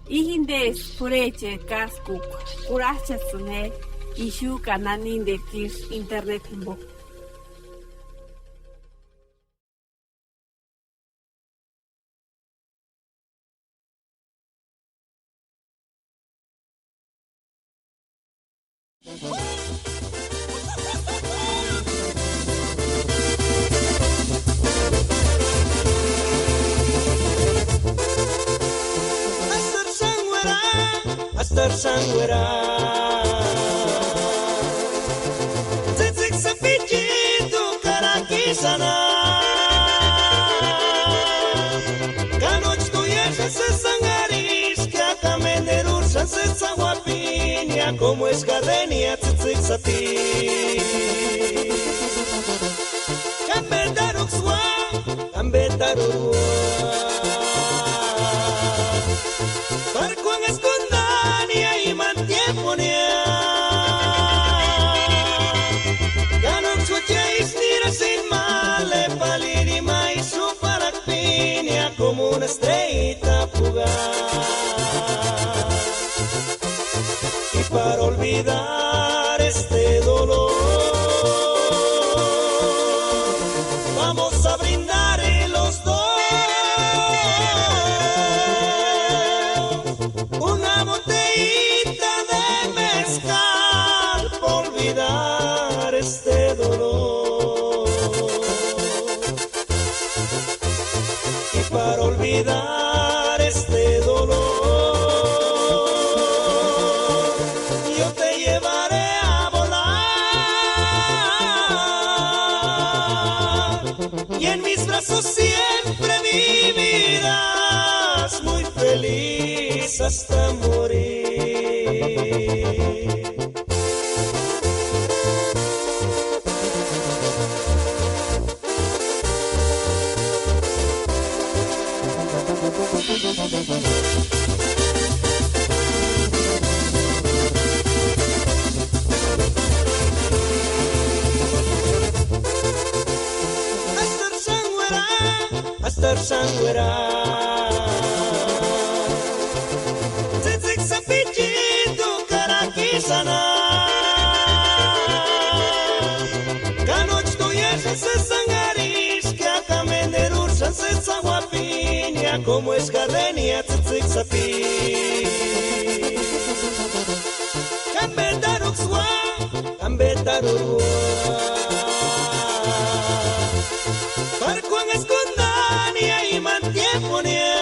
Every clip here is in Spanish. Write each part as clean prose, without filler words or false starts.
Ihindes pureche kaskuk kurachasune ishu kananin de kir internet himbo. Astar sangwera Tzitzik sapichi tu karaki sana Kanoch tu yesha se sangaris Que acá menderursa se zaguapinia Como es gardenia tzitzik sapi Kambedaruxwa Kambedaruxwa Parkuan escondania y mantieponia Ganon suecha isnira sin male Paliri mai su paracpinia Como una estrellita fugaz Y para olvidar este dolor Vamos a brindar los dos una botellita de mezcal por olvidar este dolor y para olvidar este dolor yo te llevaré a volar y en mis brazos siempre vivirás muy feliz hasta morir. Astar sangwera Tzitzik sapichi tu karaki sana Kanoch tu yesha se sangaris Que acá menderursa se zaguapinia Como es gardenia tzitzik sapi Kambedaruxwa Kambedaruxwa Parkuan escondania y mantieponia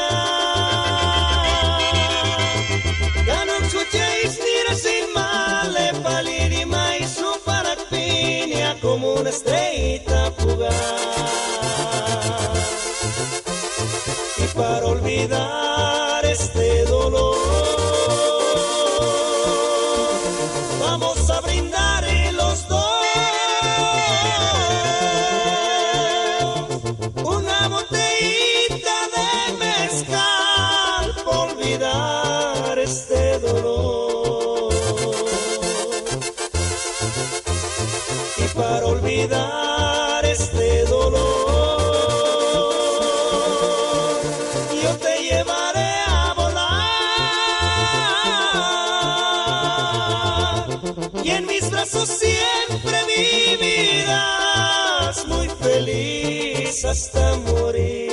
Ganon suecha isnira sin male Paliri mai su paracpinia Como una estrellita fugaz Y para olvidar este dolor Vamos a brindar los dos una botellita de mezcal por olvidar este dolor y para olvidar este dolor yo te llevaré a volar y en mis brazos siempre vivirás muy feliz hasta morir.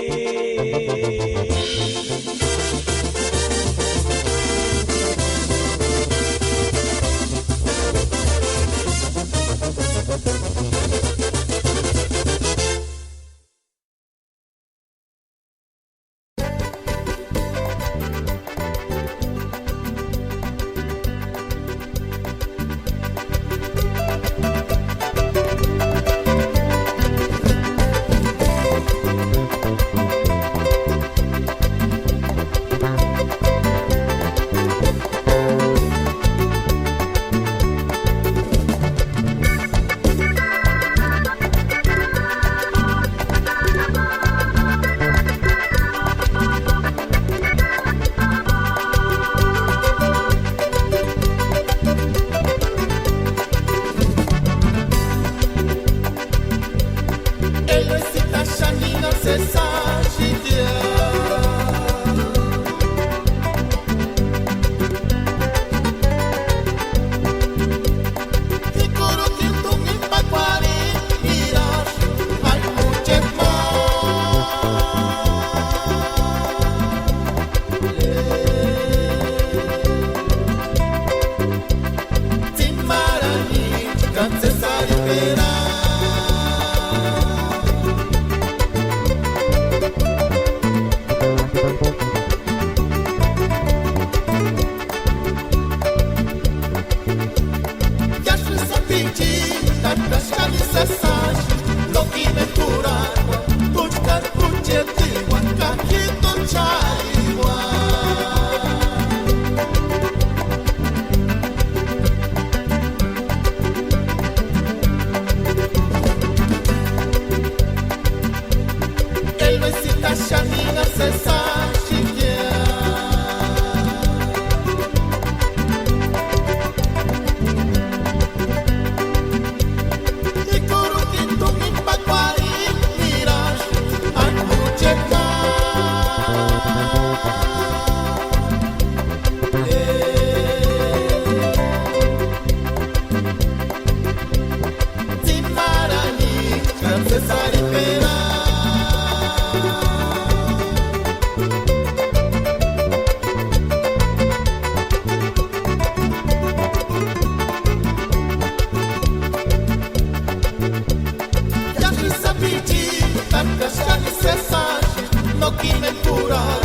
curar,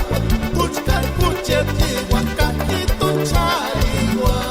buscar pucheti, huancajito charigua.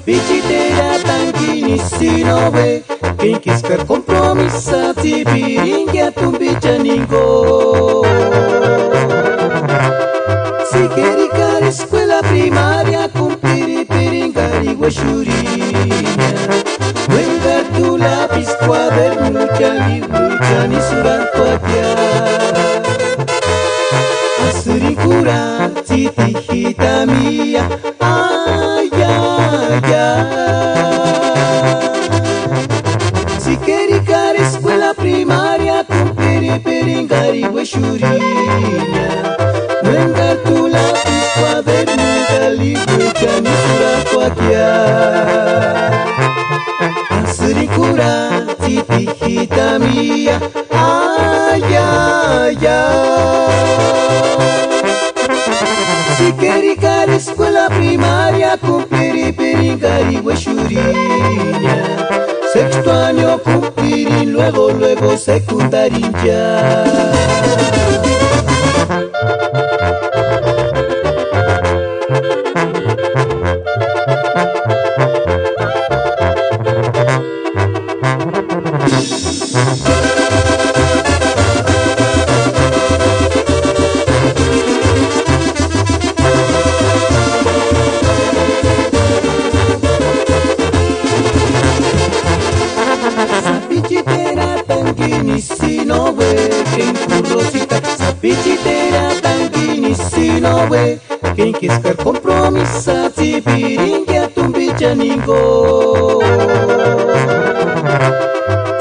Pichitera tangini sinowe Kinkiskar kompromisati piringia tumbichaningo Si quericar escuela primaria cumplir piringari guashuriña Vengar tu lápiz cuaderno libro ni suran papia Asurikura titi hita mia Si quericar escuela primaria cumplir piringari guashuriña Vengar tu lápiz cuaderno libro ni suran papia Asurikura titi hita mia Si quericar escuela primaria cumplir piringari guashuriña Sexto año cumplir y luego secundaria Quem quer compromisati piringia tumbichaningo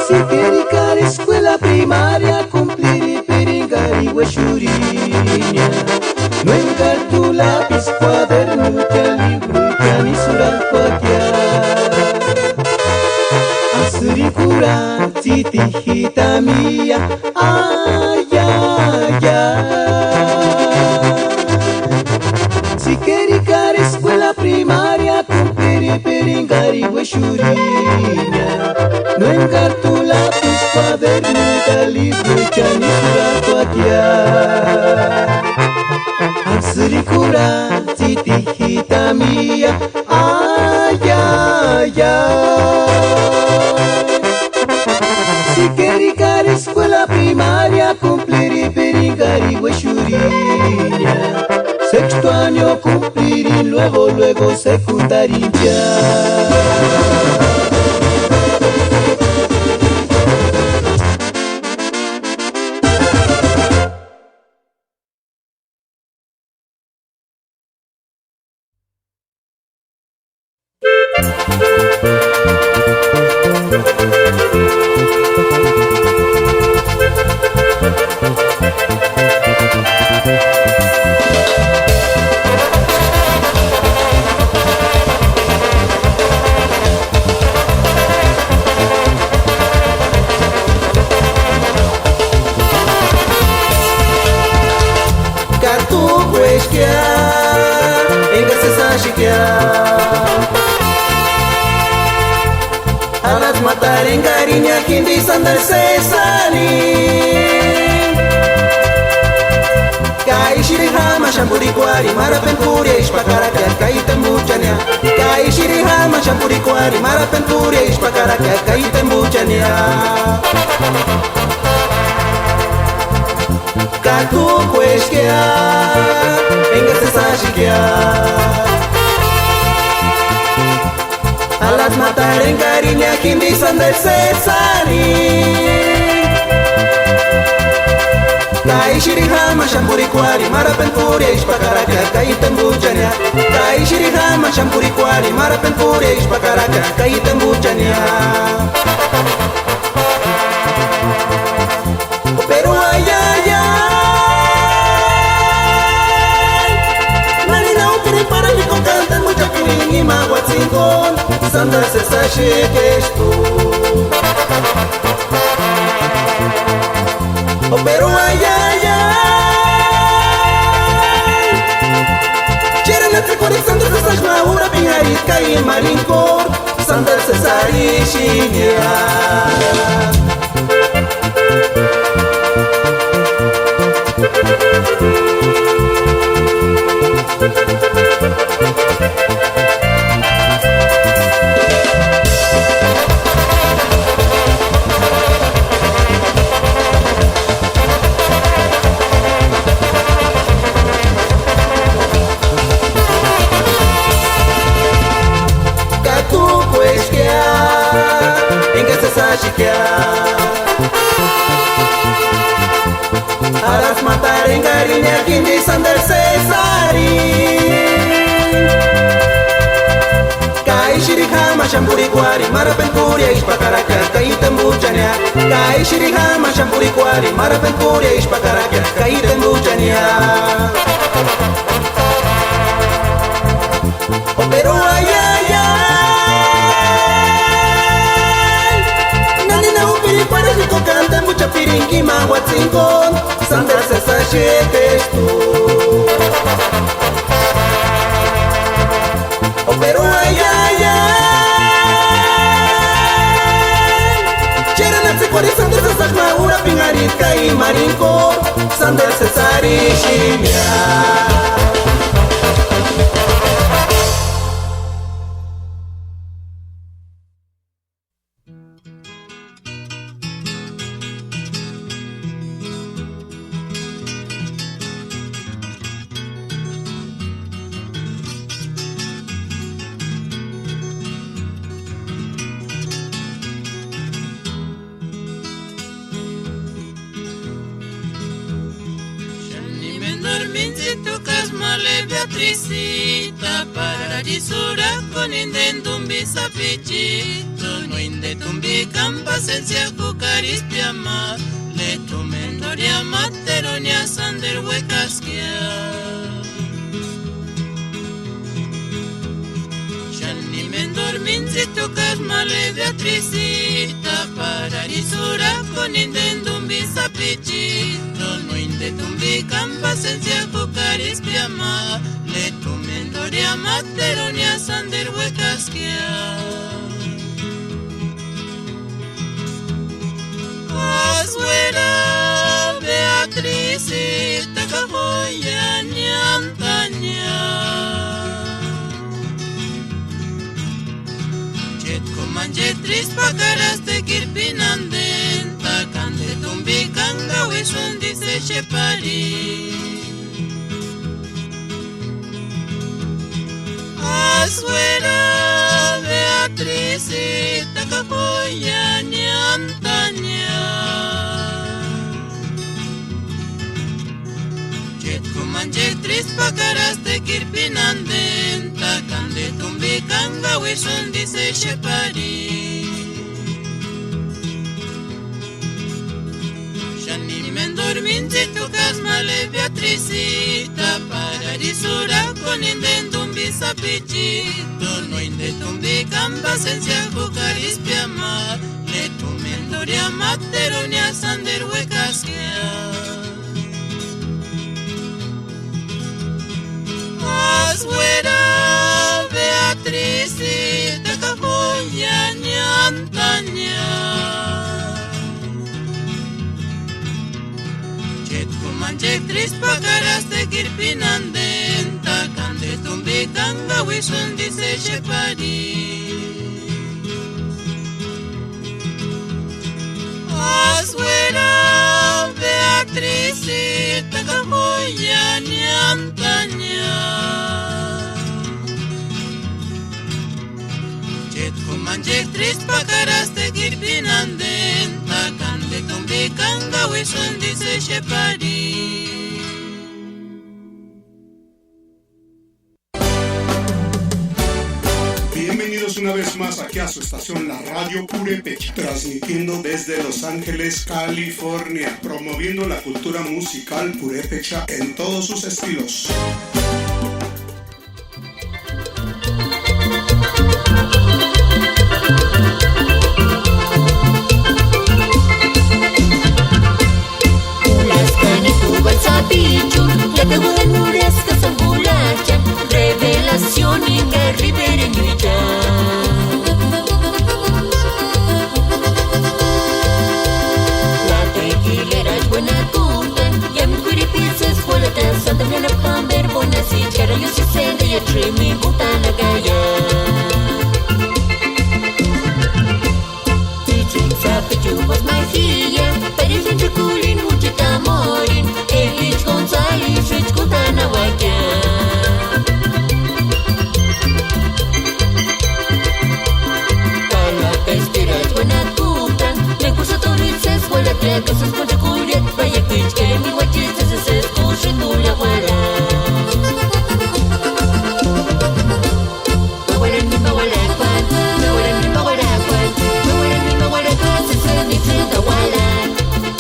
Si quericar quericar escuela primaria, cumplir peringari hueshuriña. No engar tu lápiz, cuaderno, ya libro, ya ni surat Asrikura, titi hita mía, ay, ay, ay. Si quericar escuela primaria, cumplir peringari hueshuriña. No engar tu lápiz, cuaderno, ya libro, ya ni surat Asrikura, titi hita mía, ay, ay, ay. Si quericar escuela primaria, cumplir peringari hueshuriña. Sexto año cumplir y luego secundaria. Alas matar en cariña quindi sandal sesani. Kai shirihama shampuri kwari marapen puria ishpakaraka kai tembuchania. Kai shirihama shampuri kwari marapen puria ishpakaraka kai tembuchania. Katu kweshkea engase sashikea. Alas matar en cariña quindi sandal sesani. Kai shirihama shampuri kwari marapen puria ishpakaraka kai tembuchania. Kai shirihama shampuri kwari marapen puria ishpakaraka kai tembuchania. Pero ay ay ay, Marina upiri para mi con cantan mucha piling y maguatzingón. Sandal se sache que esto. Pero ay ay ay, Chera na tricori sandal se sache maura pingarit kai marincor. Sandal se sari shinya. Alas matar en cariña quindi sandal sesari. Kai shirihama shampuri kwari marapen puria ishpakaraka kai tembuchania. Kai shirihama shampuri kwari marapen puria ishpakaraka kai tembuchania. Pero ay ay ay, nanina upiri para si canta mucha piringi maguatzingón. Sandal se sache esto. Pero ay ay ay, Chera na tricori sandal se sache maura pingarit kai marincor. Sandal se sari shimia. dorminzi tu casmale Beatricita Paradisura con indendumbi sapicito no indetumbi campa sensia cucaris piama le tu mendoria materonia sander huecasquia Shani mendorminzi tu casmale Beatricita Paradisura con indendumbi sapicito no indetumbi campa sensia cucaris piama le tu mendoria materonia sander huecasquia Azuera Beatricita cajoya ñantaña Chet comanjetris pacaras te kirpinanden Takante tumbi kanga wishun dice shepari Azuera Beatricita cajoya ñantaña Manjetris pacaras te kirpinanden Takande tumbi kanga wishun dice shepari Shani mendorminzi tu casmale Beatricita Paradisura con indendumbi sapicito No indetumbi camba sensia cucaris piama Le tu mendoria materonia sander huecasquia Azuera Beatricita cajoya ñantaña Chet comanjetris pacaras te kirpinanden Takande tumbi kanga wishun dice shepari Azuera Beatricita cajoya ñantaña Manjetris pacaras te kirpinanden Takande tumbi kanga wishun dice shepari Bienvenidos una vez más aquí a su estación La Radio Purépecha, transmitiendo desde Los Ángeles, California, promoviendo la cultura musical purépecha en todos sus estilos. Revelación en la ribereñuita La tequilera es buena tuta Ya mi curipizza es volata Santa Mena Pamber Bonasi Chara yo se sende ya trimi Butana gaya Teaching sape chubas magia Paris entre culin Uchita morin Elich González Rich Kutana Wakia Cosas con seguridad, vaya pitch que mi guachista se escucha en tu la guarda. Bawalan mi bawalakwan, bawalan mi bawalakwan, bawalan mi bawalakwan, se se ni se da walan.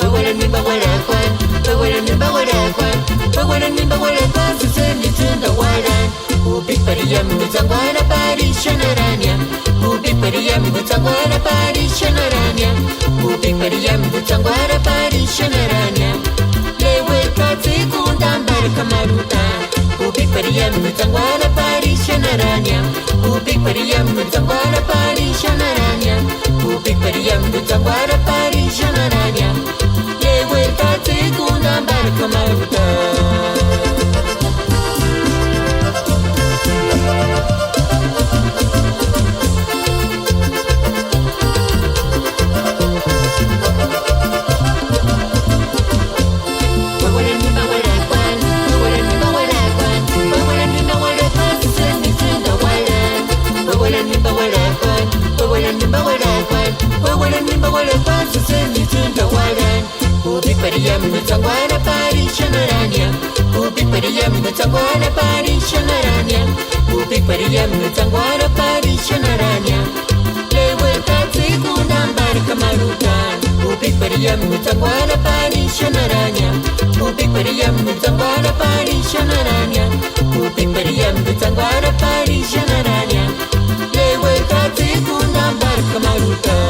Bawalan mi bawalakwan, bawalan mi bawalakwan, bawalan mi bawalakwan, se se ni se da walan. Ubik pariyam butsangwana parishanaranya, ubik pariyam butsangwana parishanaranya. Ubik pariyam butsangwana parishanaranya Lewe katsi kundambar kamaruta Ubik pariyam butsangwana parishanaranya Ubik pariyam butsangwana parishanaranya Ubik pariyam butsangwana parishanaranya Lewe katsi kundambar kamaruta Ubik pariyam butsangwana parishanaranya Ubik pariyam tsangwara parishanaranya Upik pariyam tsangwara parishanaranya Lewelta tsekunambar kamarutan Upik pariyam tsangwara parishanaranya Upik pariyam tsangwara parishanaranya Upik pariyam tsangwara parishanaranya Lewelta tsekunambar kamarutan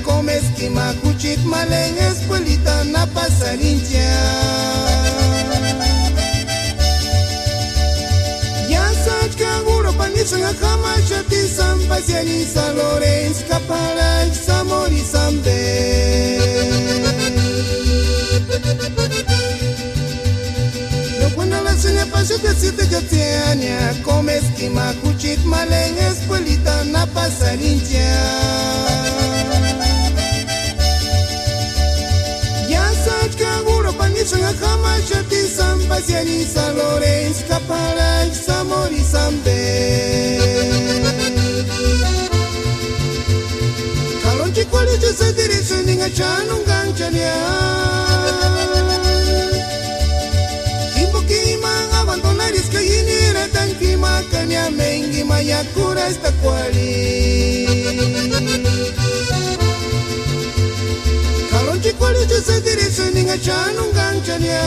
Come esquima, cuchit, maleng, espuelita, na pasarincha. Ya sach kaguro panisang akama shati sampasiani sa Lorenz kapalay sa mori sambe. No cuando la seña pasó de siete gatiania, come esquima, cuchit, maleng, espuelita, na pasarincha. Sanga kama shati sampasiani sa Lorenz kapalay sa mori sambe. Kalonchi kwali sa diretso ninga chanong gangchanya. Kimboki mga abandonaris ka iniratan kima kanya mengi mayakura esta kwali. Kwali sa diretso ninga chanong gangchanya.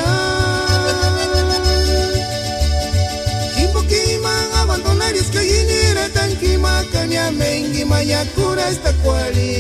Kimboki mga abandonaris ka iniratan kima kanya mengi mayakura esta kwali.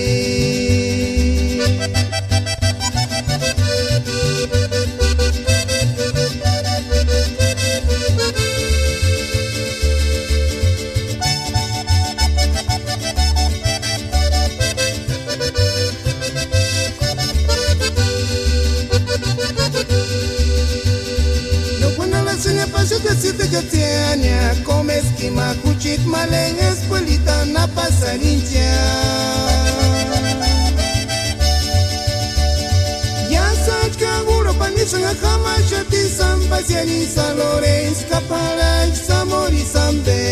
Siete gatiania, come esquima, cuchit, maleng, espuelita, na pasarincha. Ya sach kaguro panisang akama shati sampasiani sa Lorenz kapalay sa mori sambe.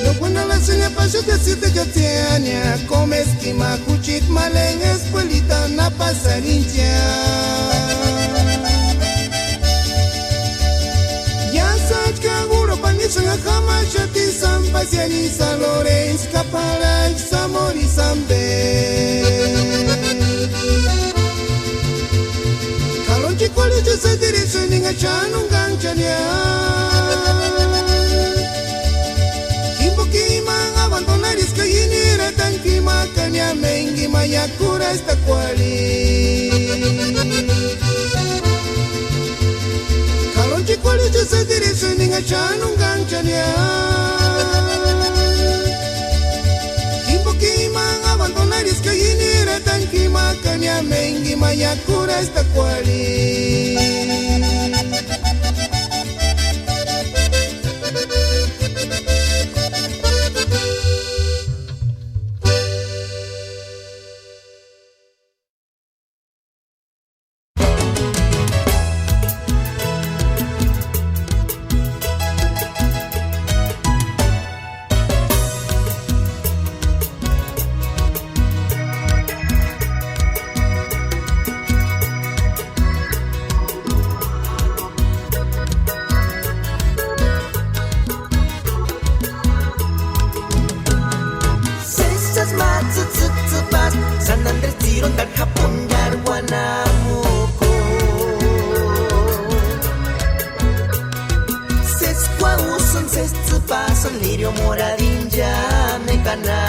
No cuando la seña pasó de siete gatiania, come esquima, cuchit, maleng, espuelita, na pasarincha. Sanga kama shati sampasiani sa Lorenz kapalay sa mori sambe. Kalonchi kwali sa diretso ninga chanong gangchanya. Kimboki mga abandonaris ka iniratan kima kanya mengi mayakura esta kwali. Kwali sa diretso ninga chanong gangchanya. Kimboki mga abandonaris ka iniratan kima kanya mengi mayakura esta kwali. lirio moradinja mekana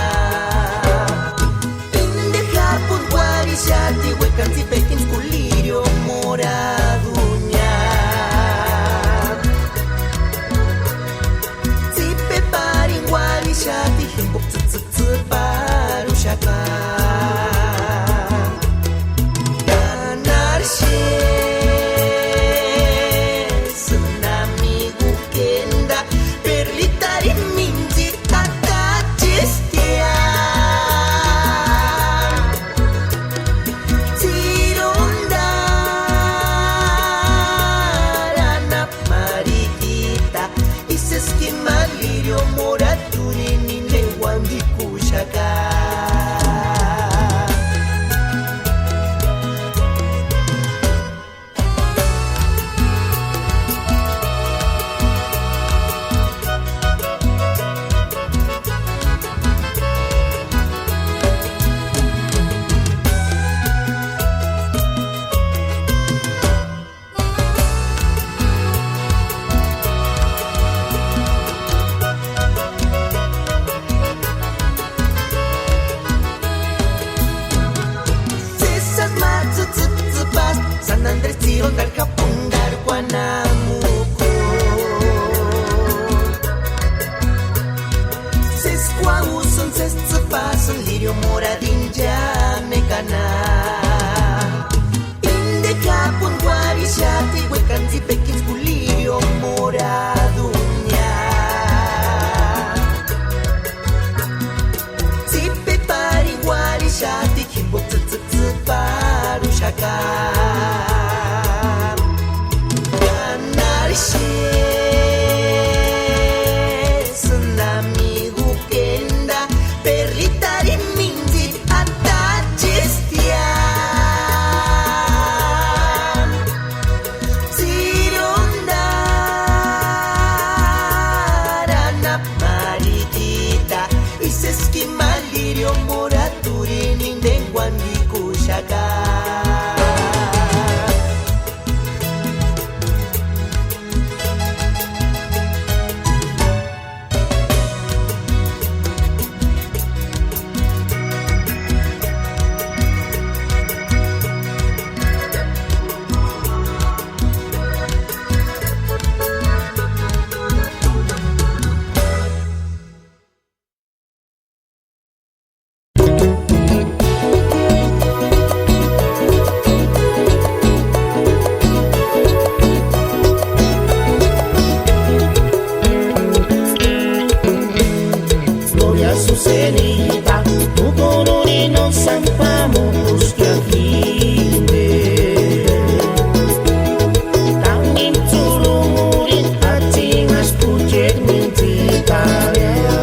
Pendeja puntuari guarishati wekanzi pekins kulirio moradunya Zipe pari guarishati himbok parushaka Ganarshi Tsunami gukenda Perlitari minji tatachistia Tirondara marikita Iseski malirio moraturi nine wangikushaka San Andrés Tirón del Capón del Guanamuco Sesqua usun sescepasun lirio moradin jamekana Inde Capón guarishati wekanzi pekins kulirio moradunya Zipe pari guarishati kimbok parushaka Tsunami gukenda Perlitari minzit atachistia Tirondara nap maritita Iseski malirio moraturi nindengwan dikushaka Susenita, tu colori non sappiamo buschiarine Tangi solo muri hati mas pujet mentitaria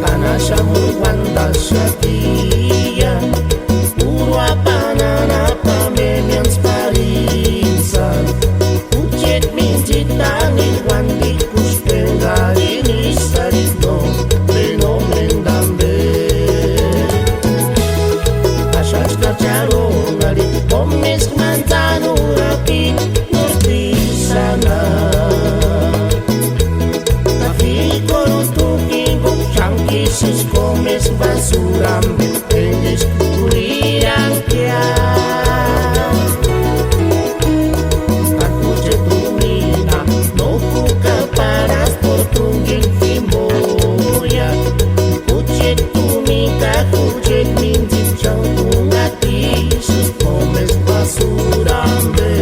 Tanah syamur wanda syatia Uru apa nana pamemian sparinsan Pujet mentitani wandi kuspengari sarito fenomen dambe Asas kacaro ngali komes mantanu rapi nurti sana Tapi korutuki kok changkisis komes basuram Tenis kulirang kia Aku jetumina noku keparas portungging Moya, kucet tumika, kucet minjit jauh ngati, sus pomes basurambe.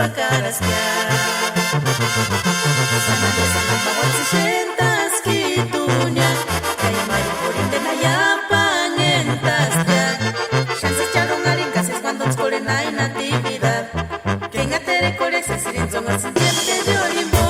pakaraskia Sana bawat sisentas kitunya Kaya mari porinte na yapangentas ya Chances charo ngaring kases cuando skole na inactividad Kenga tere kore se sirin zonga sintiente de olimbo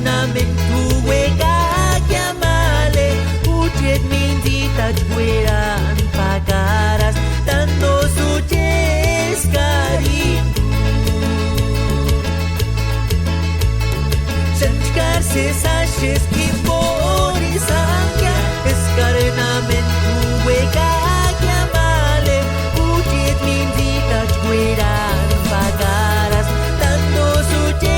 escarnamentu hueca llamale uchet mindita chueran pagaras dando su cariño sentarse saches que por sangre escarnamentu hueca llamale uchet mindita chueran pagaras dando su cariño.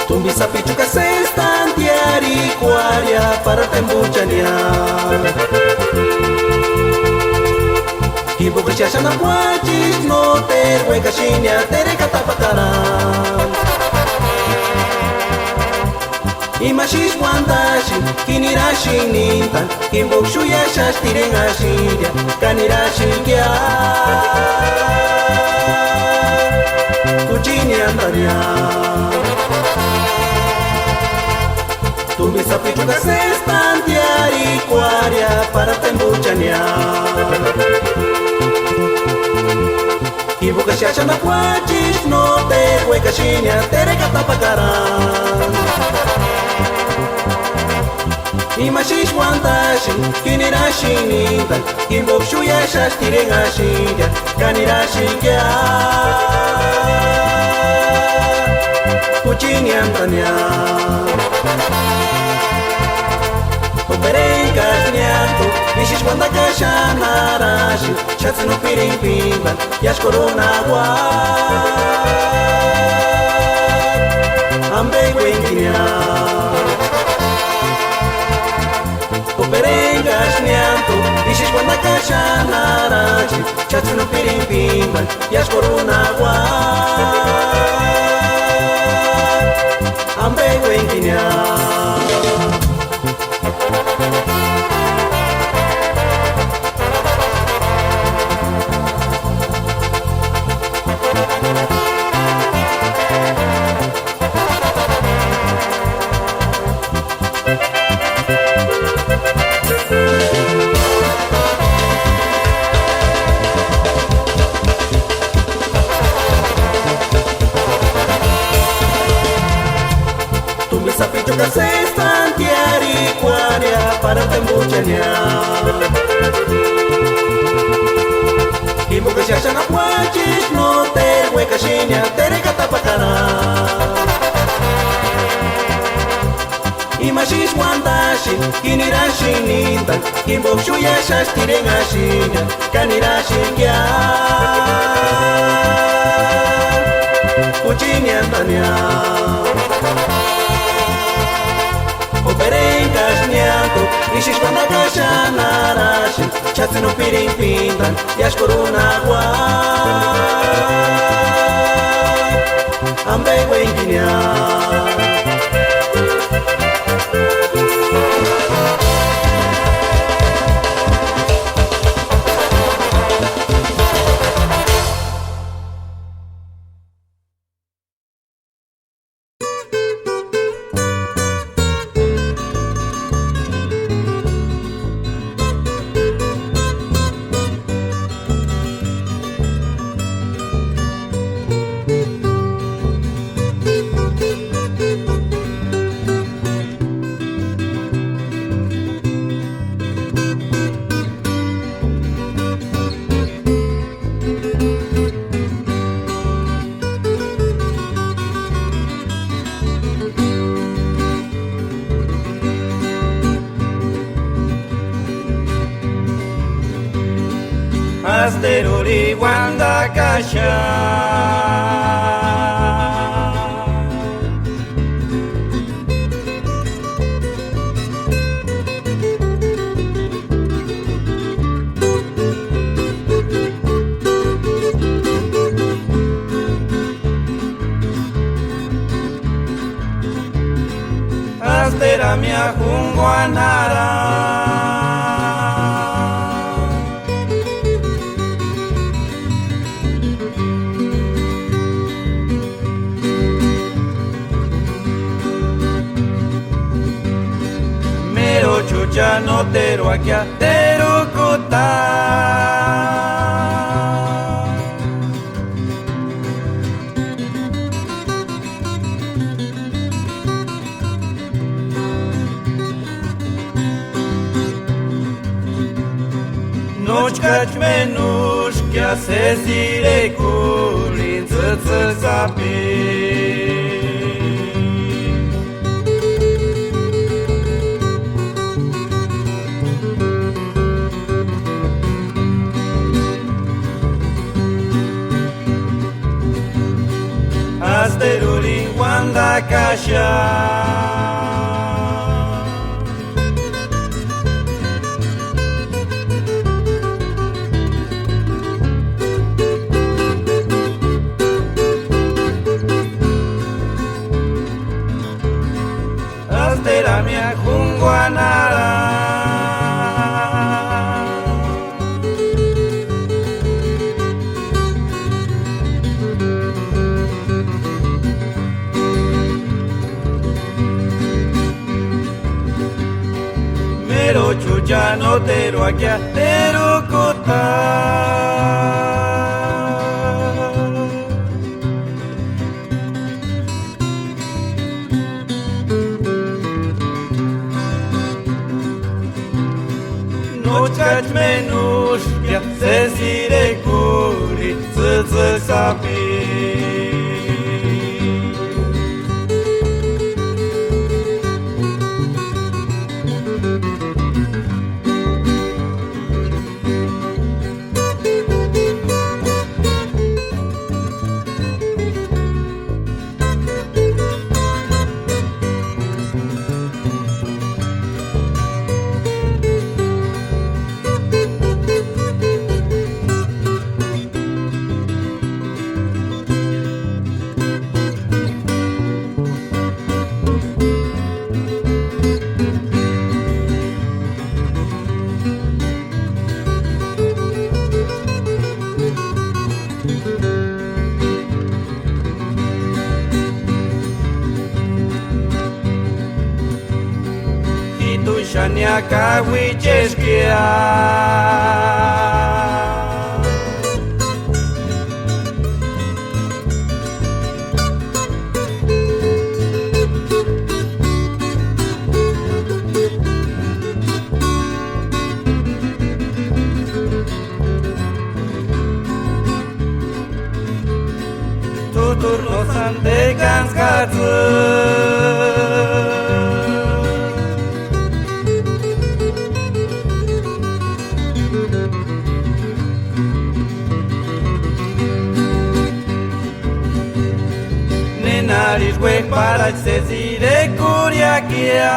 Tumbisa pichuca se estantiari cuaria para tembuchania. Kibu que chasha na guachis no ter hueca chinia tere catapacana. Imashis wandashi kinirashi nintan Kimbu shuya shash tiren ashiria kanirashi kya Kuchini andaria Tumbisa pichuca se estantiari cuaria para tembuchania. Kibu que chasha na guachis no ter hueca chinia tere catapacana. Imashish wandashi, kinirashi nintan Kimbo shuya shash tiren ashiria kanirashi kya Kuchini antanya Operenkas niato, nishish wandakasha narashi Shatsu no pirimpimban, yash corona wa Ambe wenkinya Perengas nianto, dices cuando cacha narachi, chatsu no pirimpimban, yas corona gua, ambe wenkinya. Pichuca se estantiari cuaria para tembuchania. Kibu que chasha na guachis no ter hueca chinia tere catapacana. Imashis wandashi kinirashi nintan Kimbo shuya shash tiren ashiria kanirashi kya Kuchini antanya Operengas nianto, ishis cuando cacha narashi Chatsu no pirimpimban, yash corona gua Ambe wenkinya Asteruri wanda kasha Astera mea junguanara Mero chucha no tero aquí a tero Noci căci menuși Chia se zire culin Ță sapi Asteruri Wanda Kasia Astera mea junguanara Mero chucha no tero aquí a tero Noci căci menuși Chia se zire curi Ță sapi Shania Kawicheskia Tutur no sante ganskatsu Nariz güey para se zire curiaquia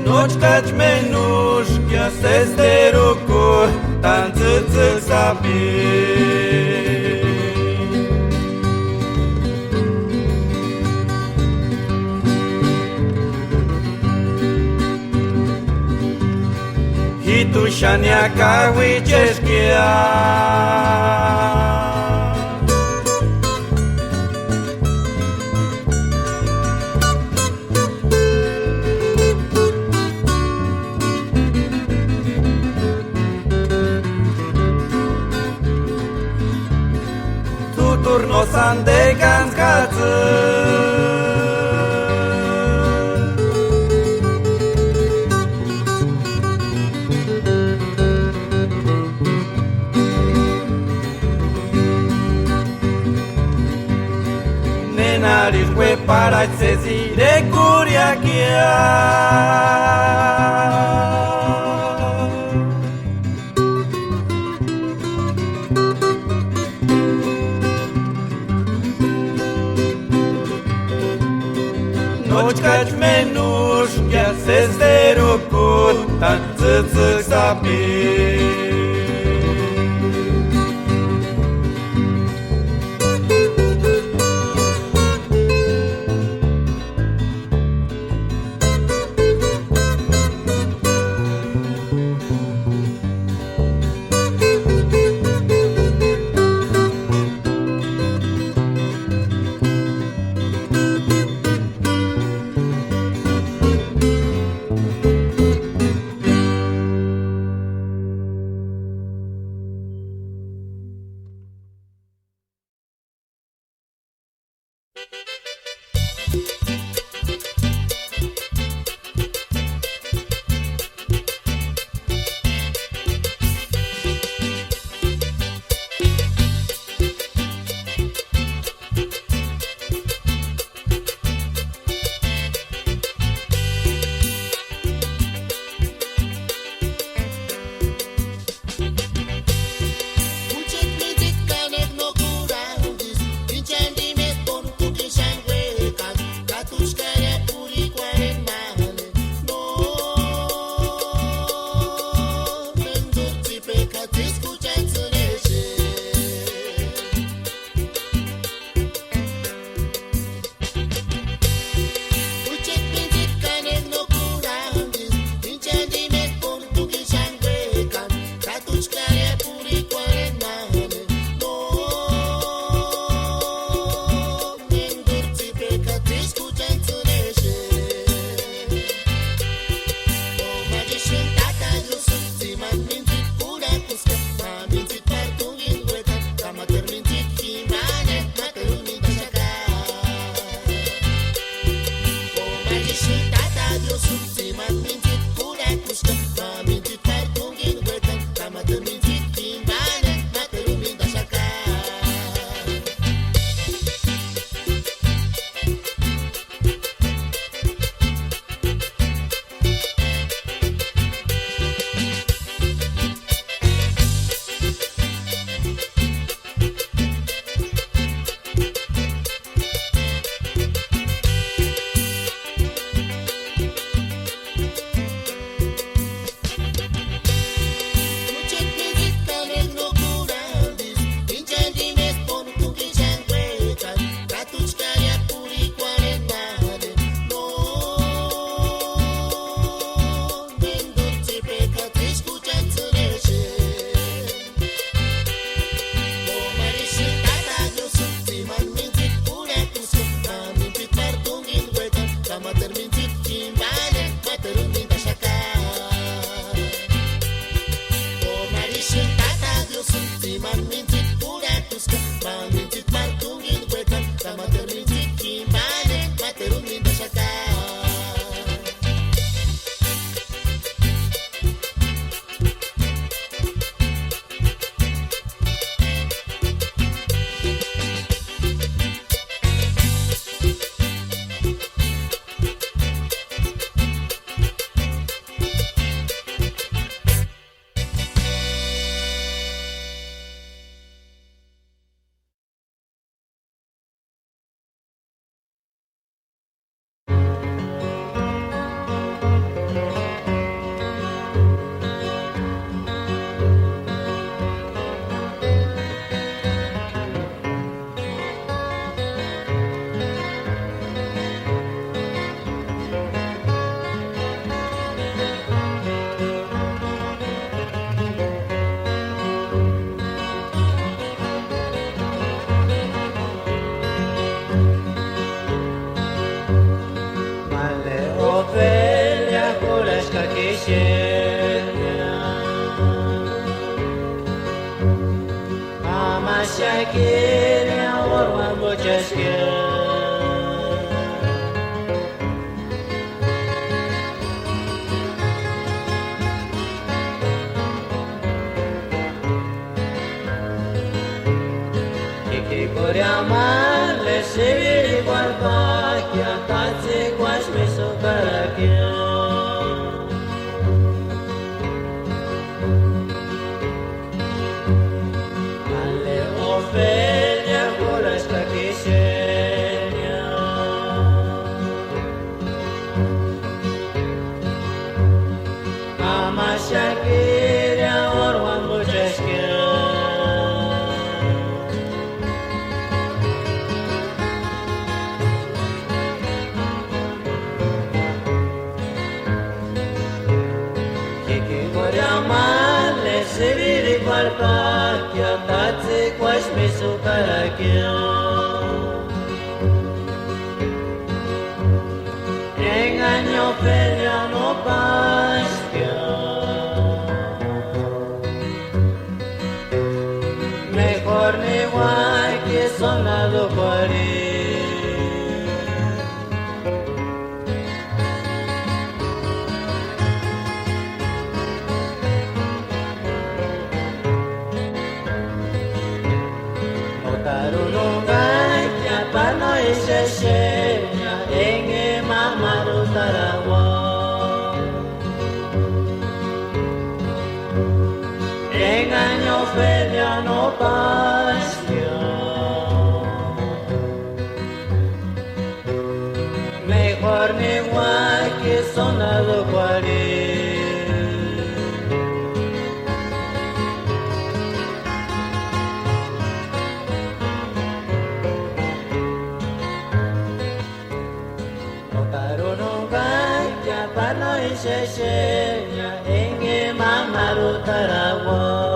Noci căci menuși Chia se sterucu Tanță sapi Tu Shania Kawicheskia Tutur no sande ganskatsu Nariz güey para se zire curiaquia Noci căci menuși Chia se sterucut 但自自傻逼。meso para que engaño pelea no pastia mejor ni guay que sonado cuaré Shenya enge mamaru tarawa engaño pelea no pastia mejor ni guay que sonado cuaré Shenya enge mamaru tarawa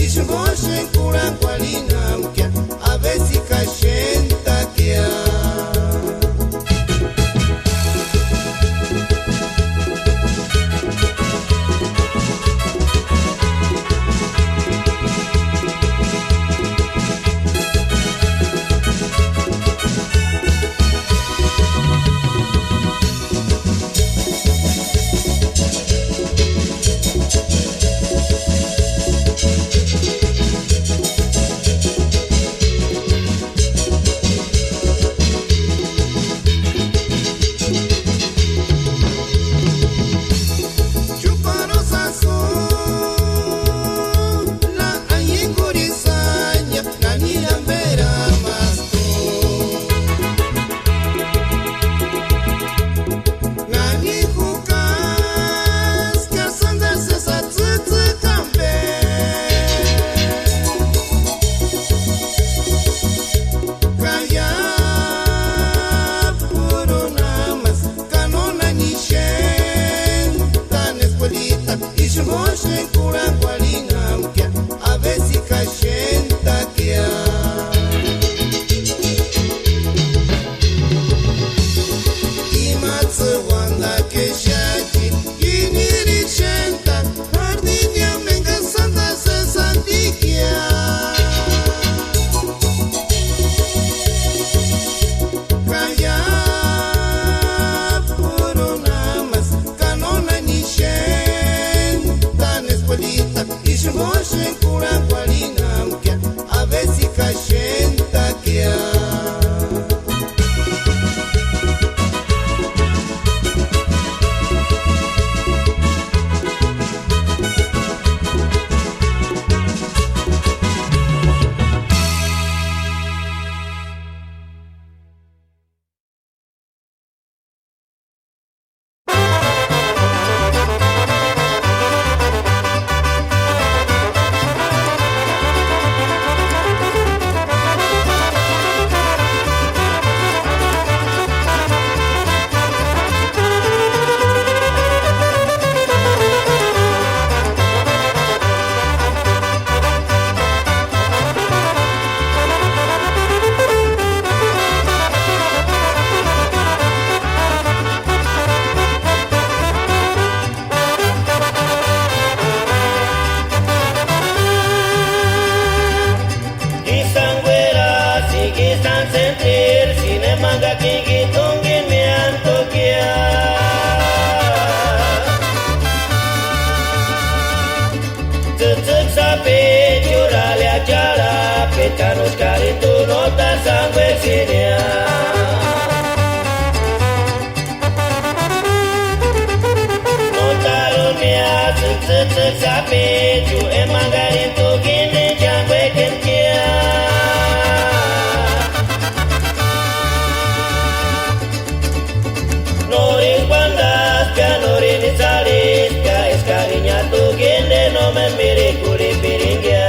Ishimoshe kura kwa lina mkia se cura cualinamkia, a ver si cachenta que Pecanos care tu nota sangue sinea Nota lumea țâțâțâț sapeciu E mangarin tu ghine ceangwe kenkia Noris bandas pia norin izalis pia Escariña tu ghine nomen miricuri piringia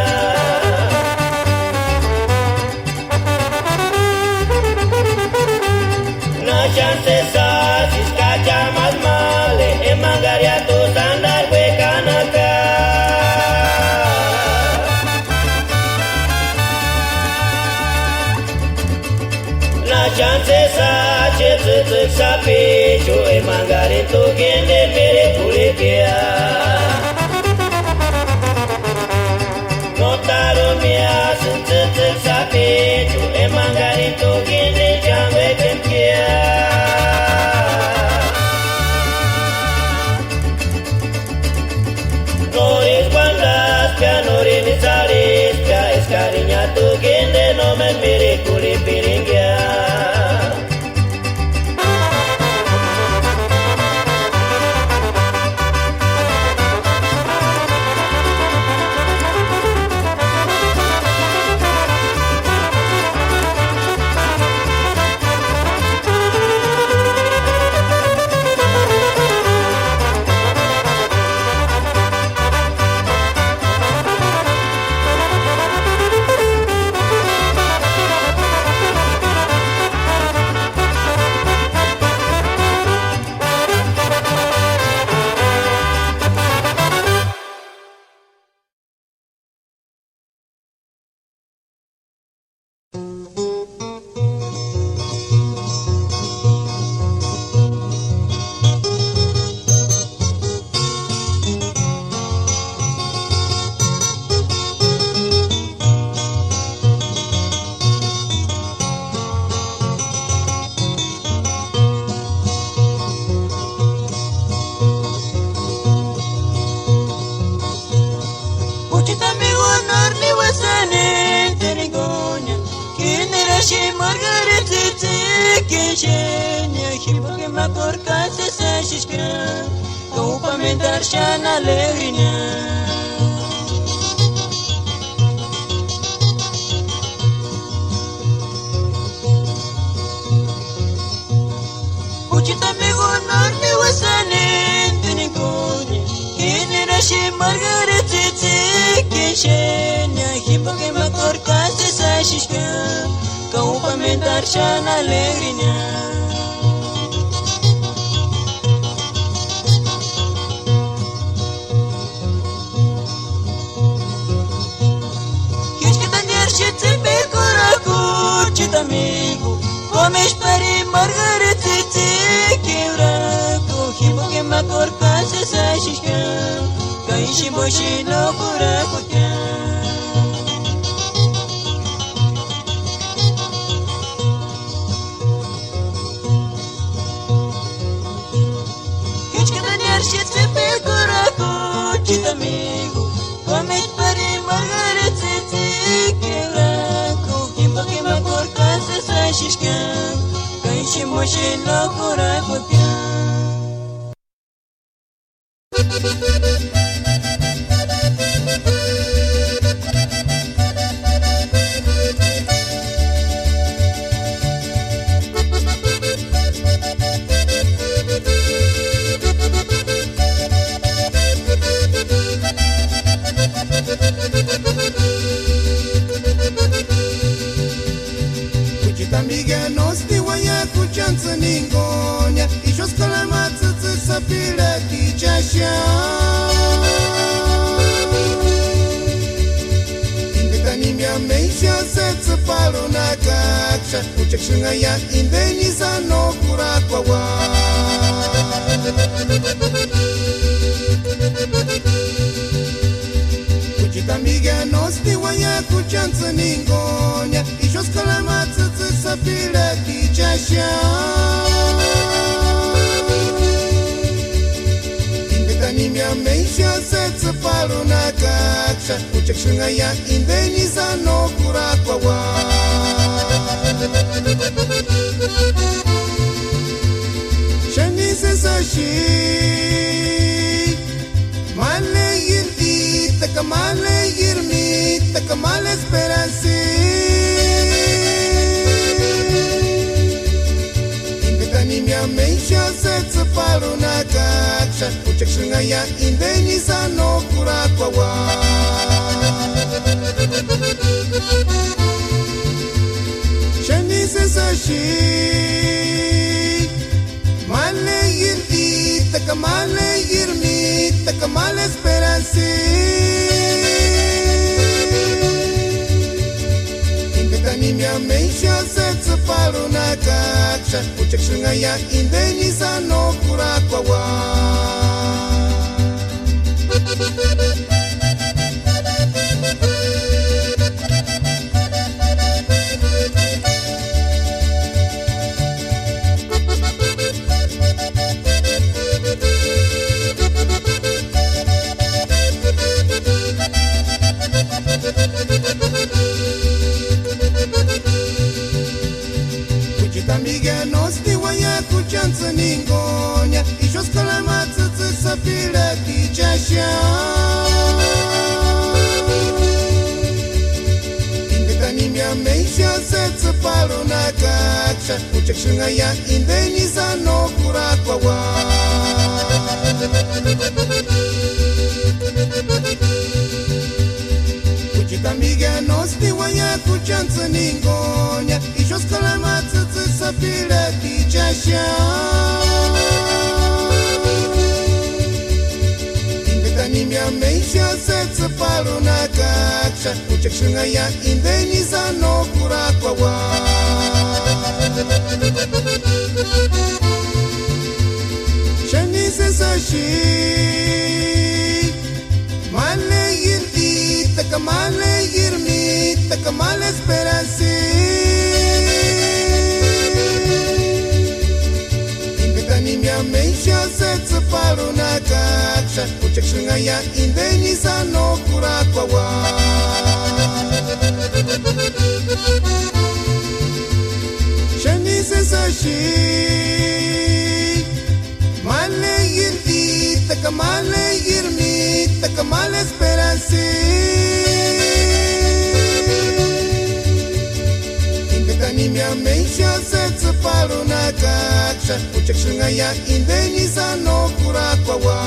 Chance sa siskacha mas male e mangaria tu sandar we kanaka Na chance sa chetsu sa pichu e mangari tu gende mere pulikia Notaro mia tsu sa pichu e mangari tu gende jambe kenkia Norin izalis pia Escariña tu gende nomen miricuri piringia amigo, comes para margarete quebra, cogimos que me corcase sa shishka, caishi boshi no cura cotia. Amigo, comes para shino kura kupya. Kuchitamiga nosti waya kuchansa ningonya ishos kalamatsa sapila kichasha Indetanimia meisha setsa palo nakaksha Kuchakshunga ya indenisa no kurakwa wa Kuchitamiga nosti waya kuchansa ningonya ishos kalamatsa sapila kichasha Indetanimia meisha setsa palo nakaksha Kuchakshunga ya indenisa no kurakwa wa Shanise sashi Male yirdi takamale yirmi takamale esperansi Indetanimia meisha setsa palo nakaksha Kuchakshunga ya indenisa no kurakwa wa Shanise sashi Male yirdi takamale yirmi takamale esperansi Indetanimia meisha setsa palo nakaksha Kuchakshunga ya indenisa no kurakwa wa Kuchitamiga nosti waya kuchansa ningonya ishos kalamatsa sapila kichasha Indetanimia meisha setsa palo nakaksha Kuchakshunga ya indenisa no kurakwa wa Kuchitamiga nosti waya kuchansa ningonya ishos kalamatsa sapila kichasha Indetanimia meisha setsa palo nakaksha Kuchakshunga ya indenisa no kurakwa wa Shanise sashi Male yirdi takamale yirmi takamale esperansi Indetanimia meisha setsa palo nakaksha Kuchakshunga ya indenisa no kurakwa wa Shanise sashi Male yirdi takamale yirmi takamale esperansi Indetanimia meisha setsa palo nakaksha Kuchakshunga ya indenisa no kurakwa wa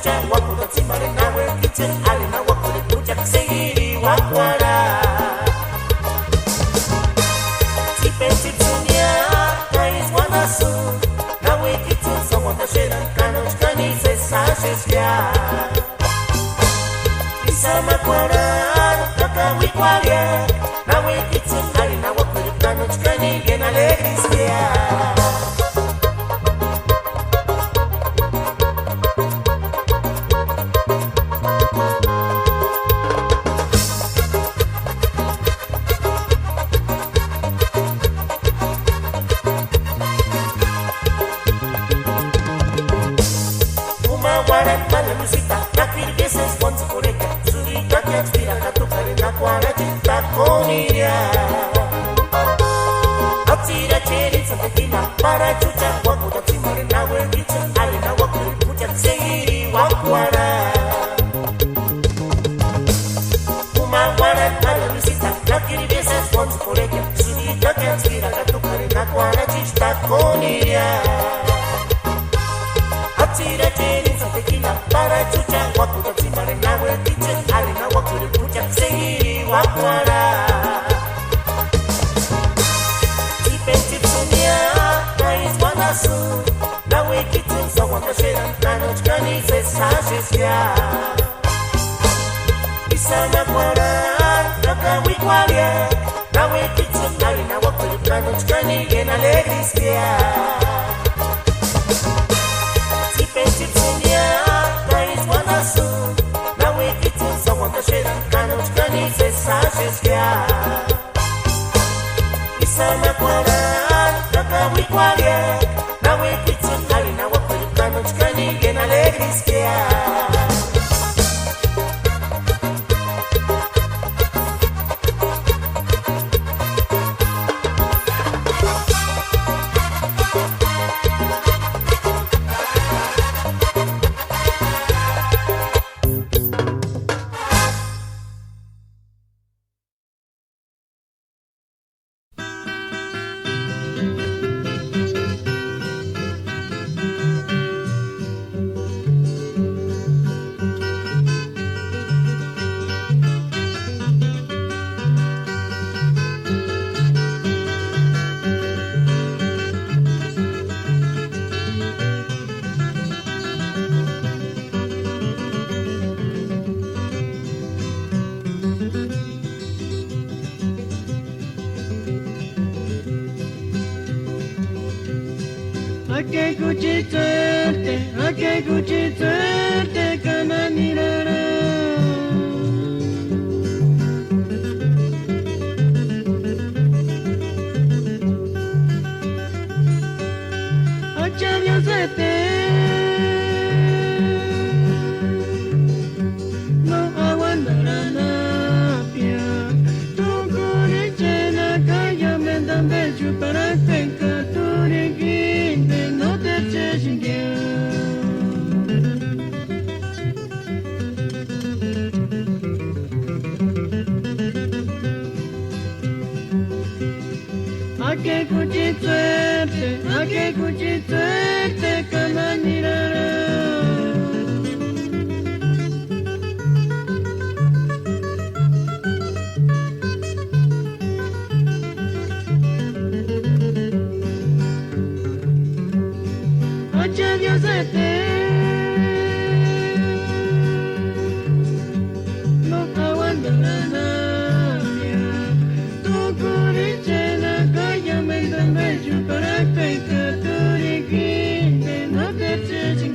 chucha wakuda tsimare nawe kitchen ale na wakure puja kusegiri wakwara Tipensi tunia kais wanasu nawe kitchen sawanda sheran kanos kanise sasesya Isama kwara takawi kwaria nawe kitchen ale na wakure kanos kanige na legrisya Para chucha wakuda tsimare nawe kitchen ale na wakure puja kusegiri wakwara Umawara nala visita nakiri veces once por ella Sudita que aspira la tukare na kwara chista koniria Atira cheni sa tequila para chucha wakuda tsimare nawe kitchen ale na wakure puja kusegiri wakwara Nawe kitchen sawanda sheran kanos kanise sasesya Isama kwara nakawi kwalia Nawe kitchen ale na wakure kanos kanige na legrisya Tipensi tunia kais wanasu Nawe kitchen sawanda sheran kanos kanise sasesya Isama kwara nakawi kwalia Nawe kitchen ale na wakure kanos kanige na legrisya Ake kuchiterte kana nirara Achavyo sete No aguantara napia Tukuri chena kaya mendambe chupara tenka turiginde no te cheshingya Ake kuchiterte kana nirara Achavyo sete No aguantara napia Tukuri chena kaya mendambe chupara tenka turiginde no te cheshingya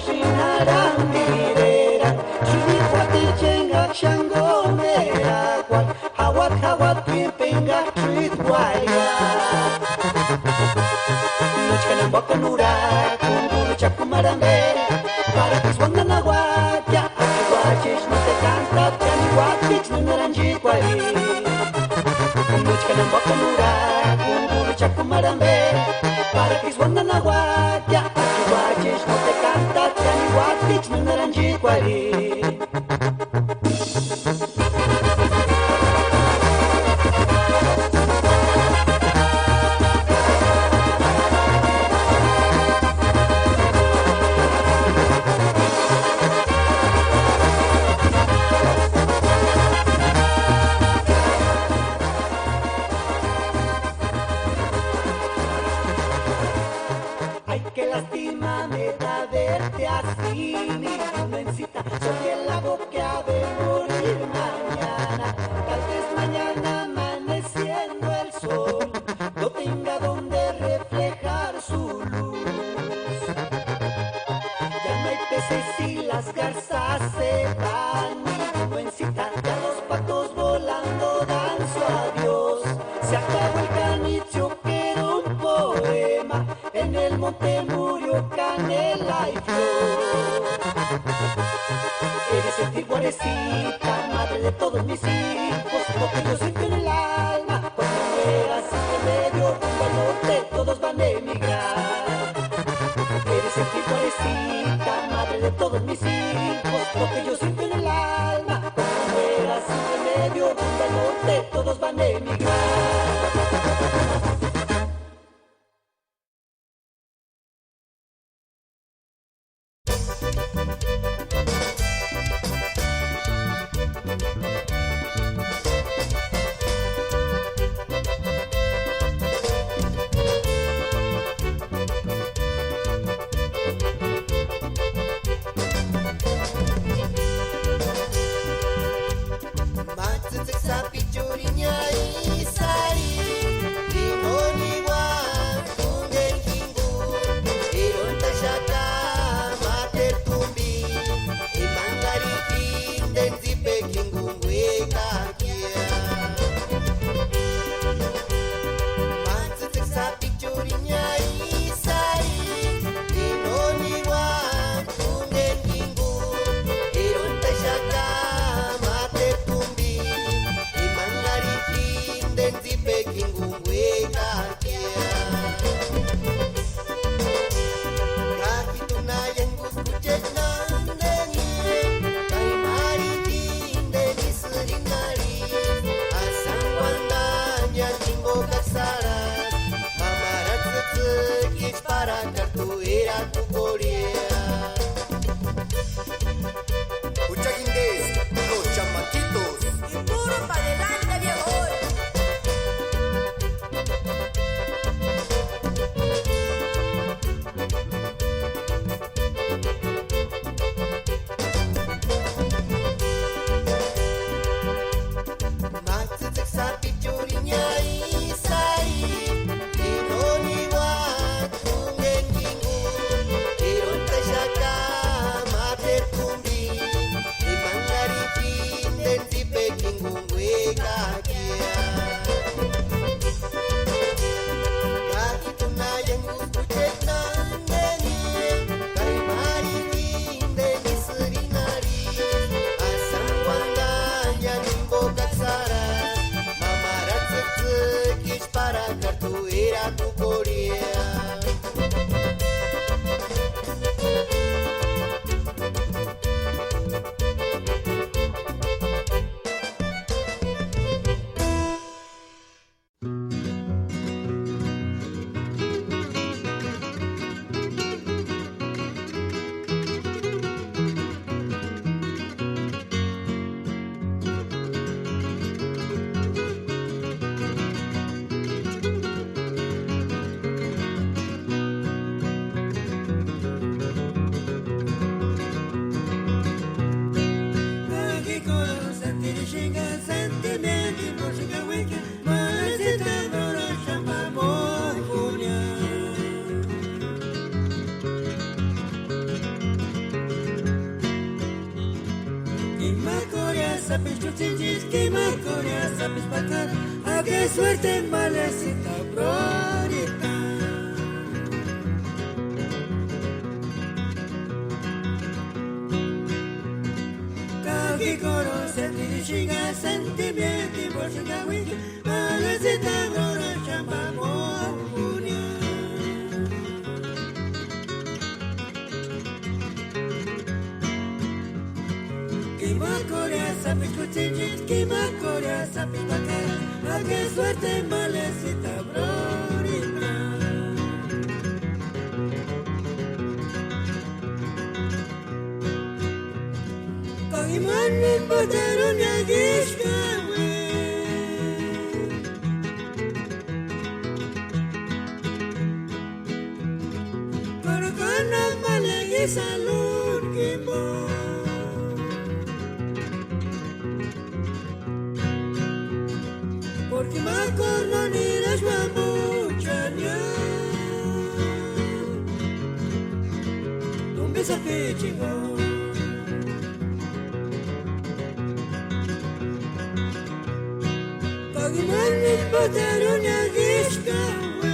shinharandirera Shunikwatijenga shangomera kwal Hawat pimpinga tritwalia Nochkanang bakanura Kungulu chakumarambe Para kiswanda na watya Akiwachish matakantap Kani watich nunaranjit kwali Nochkanang bakanura Kungulu chakumarambe Para kiswanda na watya Akiwachish matakantap Kani watich nunaranjit kwali Soy el lago que ha de morir mañana. Tal vez mañana amaneciendo el sol no tenga donde reflejar su luz. Ya no hay peces y las garzas se van. Mi jovencita, ya los patos volando dan su adiós. Se acabó el canicio que era un poema. En el monte murió canela y flor. Eres tiguarecita, madre de todos mis hijos, lo que yo siento en el alma. Cuando mueras entre medio rumbo al norte, todos van a emigrar. Eres tiguarecita, madre de todos mis hijos, lo que yo siento en el alma. Cuando mueras entre medio rumbo al norte, todos van a emigrar. Iron tashaka mater tumbi sapis chuchinchis, Kimakoria, sapis pakara, a qué suerte malecita, brorita. Kikoro sentirishiga sentimenti bolshiga wiki malecita brora chamba moapunia. Kimakoria sapis chuchinchis, Kimakoria sapis pakara, a qué suerte malecita brorita. Imanin botaron ya gishkawe Korokana malegi salun kimbo Porque makorno niras mamuchanya Tumbe sa pichingo Imanin botaron ya gishkawe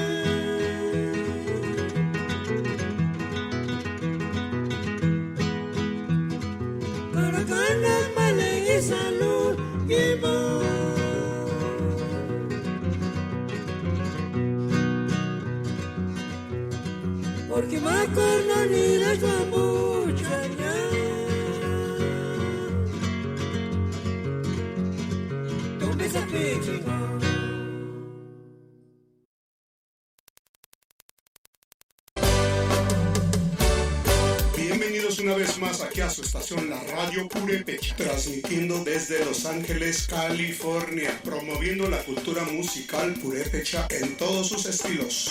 Korokana malegi salun kimbo Porque makorno niras mamuchanya Tumbe sa pichingo Bienvenidos una vez más aquí a su estación La Radio Purépecha, transmitiendo desde Los Ángeles, California, promoviendo la cultura musical purépecha en todos sus estilos.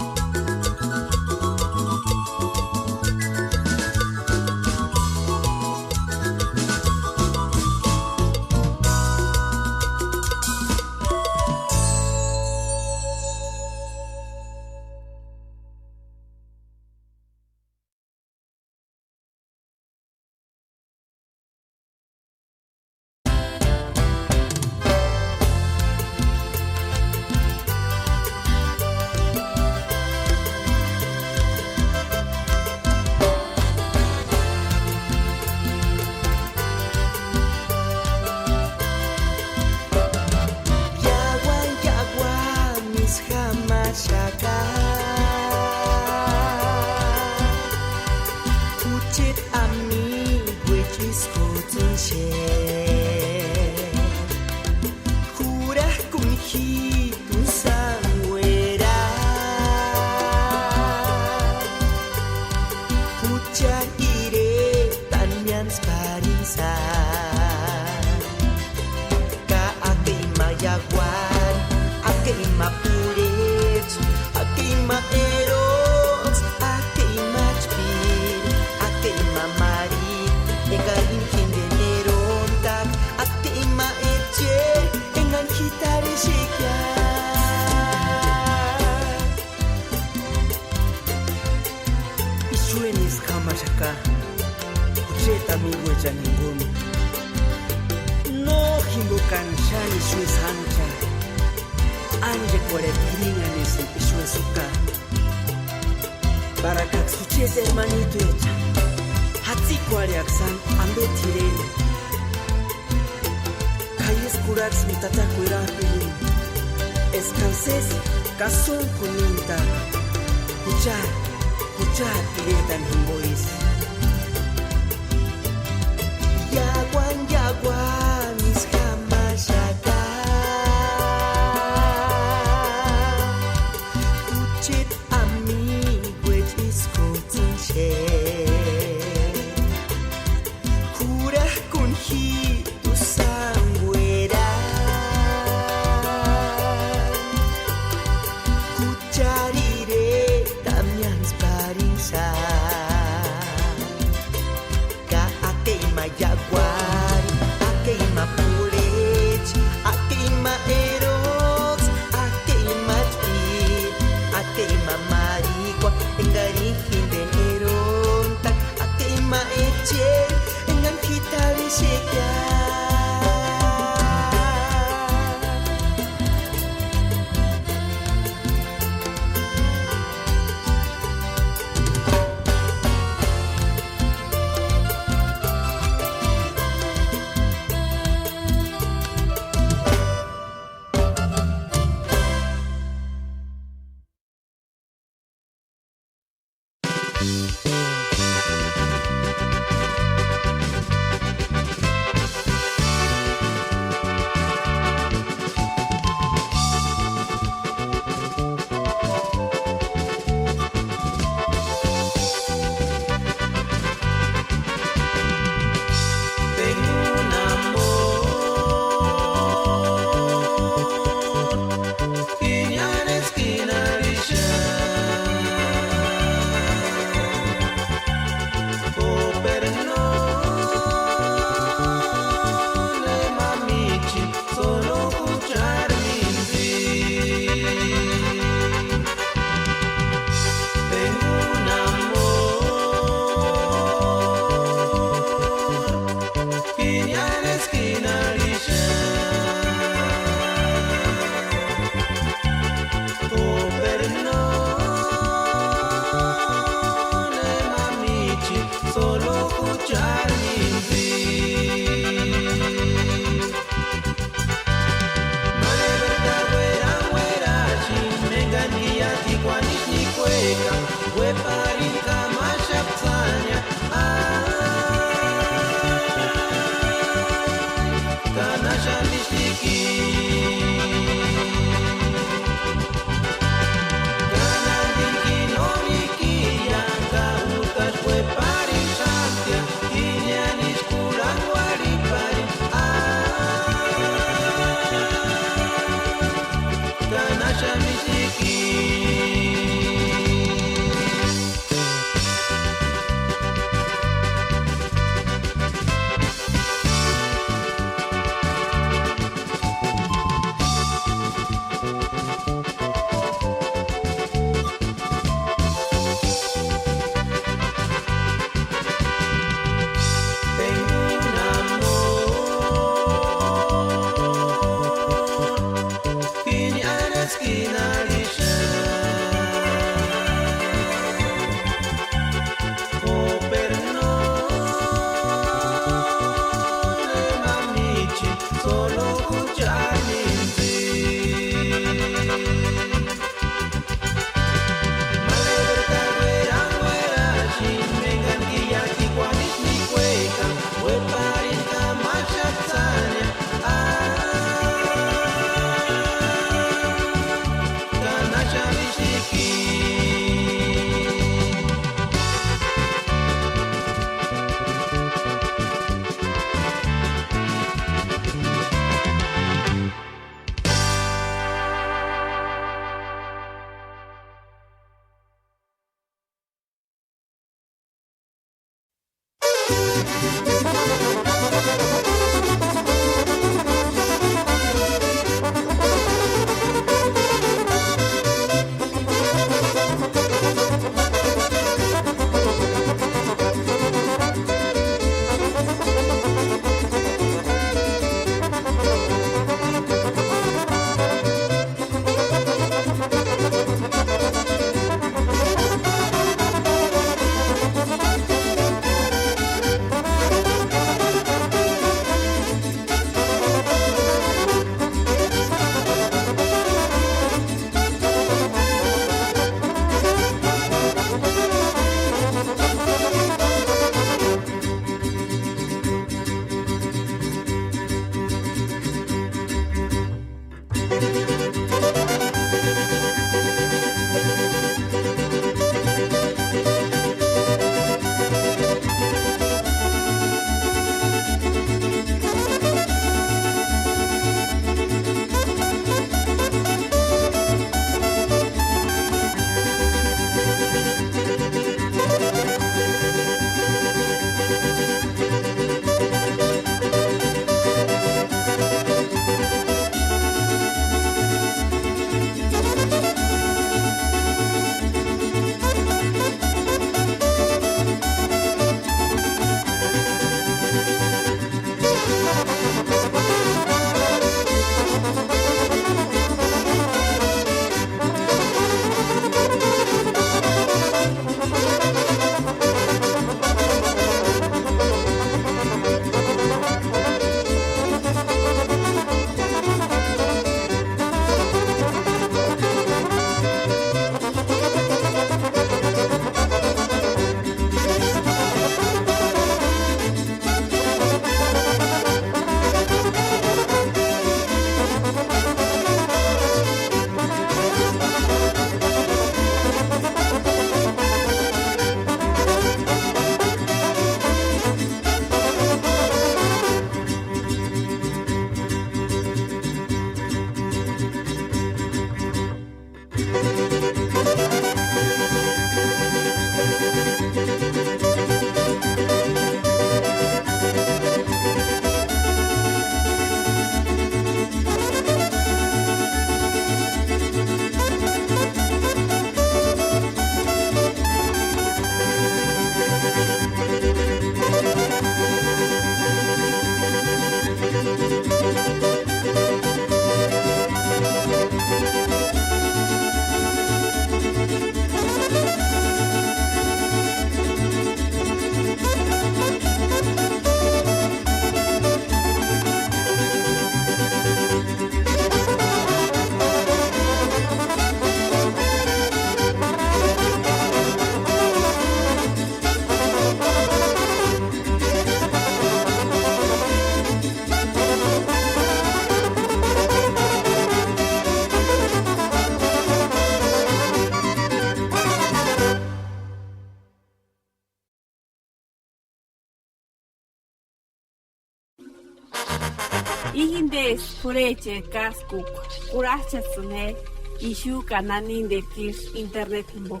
Ihindes pureche kaskuk kurachasune ishu kananin de kir internet himbo.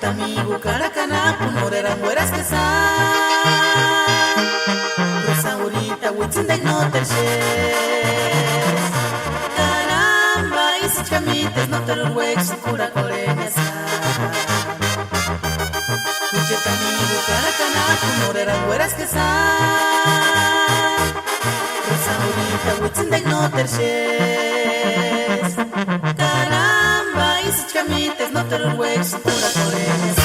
Amigo, caracana, punoreran güeras que sa Rosa ahorita, witzin de no terches Caramba, y si chamites, no te lo huex, cura coreñas Cucheta amigo, caracana, punoreran güeras que sa Rosa ahorita, witzin de no terches Caramba, y si chamites, no te lo huex, cura coreñas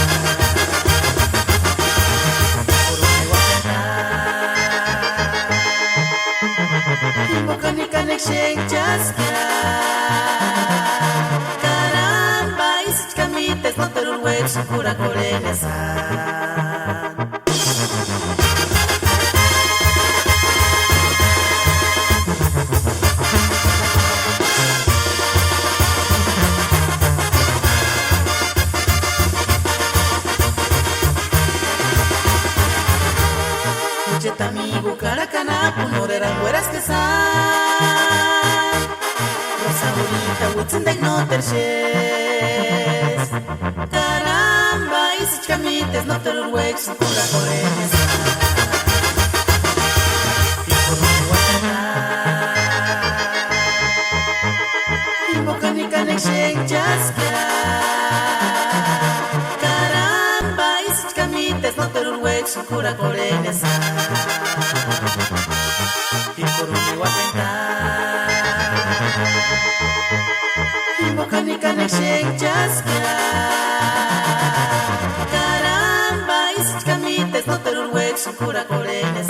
Caramba, y si chamites, no te lo huex, cura coreñas amigo, caracana, punoreran güeras que sa Rosa bonita, witzin de no terches Caramba, y si chamites, no te lo huex, cura coreñas Y por mi guatemala Y bocanica nexen chasquia Caramba, y si chamites, no te lo huex, cura coreñas Y por un igual Y bocanica nexen chasquia Caramba, y si chamites, no te lo huex, cura coreñas